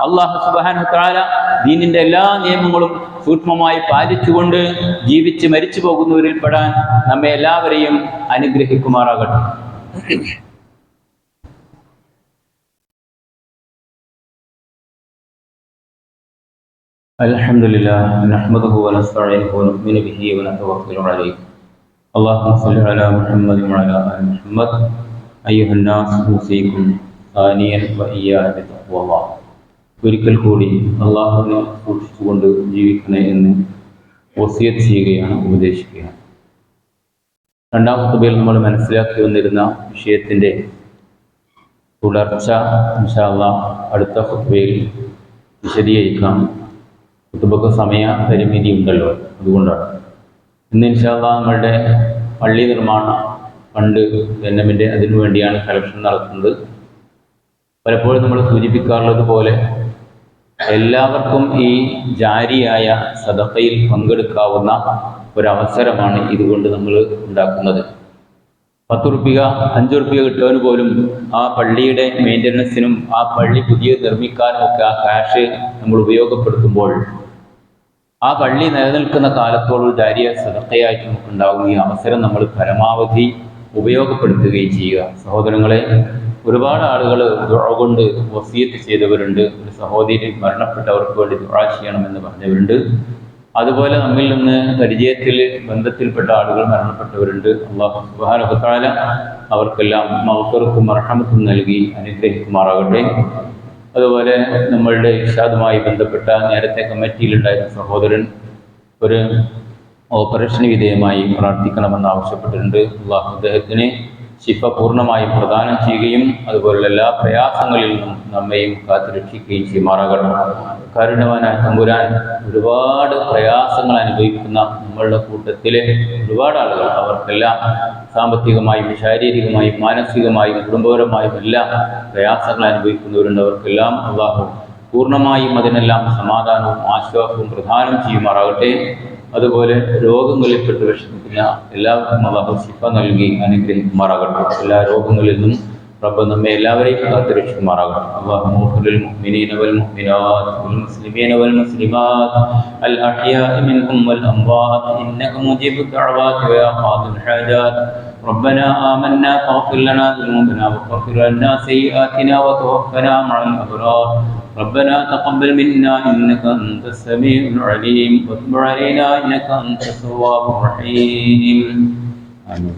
അല്ലാഹു സുബ്ഹാനഹു വ തആല ദീനിന്റെ എല്ലാ നിയമങ്ങളും സൂക്ഷ്മമായി പാലിച്ചുകൊണ്ട് ജീവിച്ച് മരിച്ചു പോകുന്നവരിൽ പെടാൻ നമ്മെ എല്ലാവരെയും അനുഗ്രഹിക്കുമാറാകട്ടെ. അൽഹംദുലില്ലാഹി നഹ്മദുഹു വ നസ്തഈനുഹു വ നുഅ്മിനു ബിഹി വ നതവക്കലു അലൈഹി. അല്ലാഹുമ്മ സ്വല്ലി അലാ മുഹമ്മദിൻ വ അലാ ആലി മുഹമ്മദ്. അയ്യുഹൻ നാസ് ഊസീകും ആനിയൻ വ ഇയ്യായ ബിത്തഖ്വല്ലാഹ്. ഒരിക്കൽ കൂടി അള്ളാഹുവിനെ സൂക്ഷിച്ചുകൊണ്ട് ജീവിക്കണേ എന്ന് വസിയത്ത് ചെയ്യുകയാണ്, ഉപദേശിക്കുകയാണ്. രണ്ടാം ഖുതുബയിൽ നമ്മൾ മനസ്സിലാക്കി വന്നിരുന്ന വിഷയത്തിൻ്റെ തുടർച്ച ഇൻഷാ അല്ലാഹ് അടുത്ത ഖുതുബയിൽ വിശദീകരിക്കാം. ഖുതുബക്ക് സമയ പരിമിതി ഉണ്ടല്ലോ, അതുകൊണ്ടാണ്. ഇന്ന് ഇൻഷാ അല്ലാഹ് നമ്മളുടെ പള്ളി നിർമ്മാണ ഫണ്ട് ജനമിൻ്റെ അതിനു വേണ്ടിയാണ് കളക്ഷൻ നടത്തുന്നത്. പലപ്പോഴും നമ്മൾ സൂചിപ്പിക്കാറുള്ളത് പോലെ എല്ലാവർക്കും ഈ ജാരിയായ സദഖയിൽ പങ്കെടുക്കാവുന്ന ഒരവസരമാണ് ഇതുകൊണ്ട് നമ്മൾ ഉണ്ടാക്കുന്നത്. 10 റുപ്യ 5 റുപ്യ കിട്ടുന്നവന് പോലും ആ പള്ളിയുടെ മെയിൻ്റനൻസിനും ആ പള്ളി പുതിയ നിർമ്മിക്കാനും ഒക്കെ ആ ക്യാഷ് നമ്മൾ ഉപയോഗപ്പെടുത്തുമ്പോൾ ആ പള്ളി നിലനിൽക്കുന്ന കാലത്തോളം ജാരിയ സദഖയായിട്ട് നമുക്കുണ്ടാകും. ഈ അവസരം നമ്മൾ പരമാവധി ഉപയോഗപ്പെടുത്തുകയും ചെയ്യുക. സഹോദരങ്ങളെ, ഒരുപാട് ആളുകൾ ദുആ കൊണ്ട് വസിയത്ത് ചെയ്തവരുണ്ട്. ഒരു സഹോദരി മരണപ്പെട്ടവർക്ക് വേണ്ടി ദുആ ചെയ്യണമെന്ന് പറഞ്ഞവരുണ്ട്. അതുപോലെ നമ്മിൽ നിന്ന് പരിചയത്തിൽ ബന്ധത്തിൽപ്പെട്ട ആളുകൾ മരണപ്പെട്ടവരുണ്ട്. അല്ലാഹു സുബ്ഹാനഹു വ തആല അവർക്കെല്ലാം മഗ്ഫിറത്തും മർഹമത്തും നൽകി അനുഗ്രഹിക്കുമാറാകട്ടെ. അതുപോലെ നമ്മളുടെ ഇർഷാദുമായി ബന്ധപ്പെട്ട നേരത്തെ കമ്മിറ്റിയിലുണ്ടായിരുന്ന സഹോദരൻ ഒരു ഓപ്പറേഷന് വിധേയമായി പ്രാർത്ഥിക്കണമെന്ന് ആവശ്യപ്പെട്ടിട്ടുണ്ട്. അല്ലാഹു അദ്ദേഹത്തിന് ശിഫ പൂർണ്ണമായും പ്രദാനം ചെയ്യുകയും അതുപോലുള്ള എല്ലാ പ്രയാസങ്ങളിൽ നിന്നും നമ്മയും കാത്തുരക്ഷിക്കുകയും ചെയ്യുമാറാകണം. കരുണവാനായ തമ്പുരാൻ, ഒരുപാട് പ്രയാസങ്ങൾ അനുഭവിക്കുന്ന നമ്മളുടെ കൂട്ടത്തിലെ ഒരുപാട് ആളുകൾ, അവർക്കെല്ലാം സാമ്പത്തികമായും ശാരീരികമായും മാനസികമായും കുടുംബപരമായും എല്ലാം പ്രയാസങ്ങൾ അനുഭവിക്കുന്നവരുണ്ട്. അവർക്കെല്ലാം അല്ലാഹു പൂർണ്ണമായും അതിനെല്ലാം സമാധാനവും ആശ്വാസവും പ്രദാനം ചെയ്യുമാറാകട്ടെ. അതുപോലെ രോഗങ്ങളിൽപ്പെട്ട് വിഷമിക്കുന്ന എല്ലാവർക്കും അല്ലാഹു ശിഫ നൽകി അനുഗ്രഹിക്കുമാറാകട്ടെ. എല്ലാ രോഗങ്ങളിൽ നിന്നും റബ്ബ് നമ്മെ എല്ലാവരെയും കാത്തുരക്ഷിക്കുമാറാകട്ടെ. അല്ലാഹുമ്മ ഗ്ഫിർ ലിൽ മുഅ്മിനീന വൽ മുഅ്മിനാത്ത് വൽ മുസ്ലിമീന വൽ മുസ്ലിമാത്ത് അൽ അഹ്യാഇ മിൻഹും വൽ അംവാത്ത് ഇന്നക മുജീബു ദഅവാതി വയാ ഖാദിൽ ഹാജാത്ത്. ربنا آمنا فاغفر لنا ذنوبنا وكفر عنا سيئاتنا وتوفنا مع الأبرار. ربنا تقبل منا إنك أنت السميع العليم وتب علينا إنك أنت التواب الرحيم. آمين.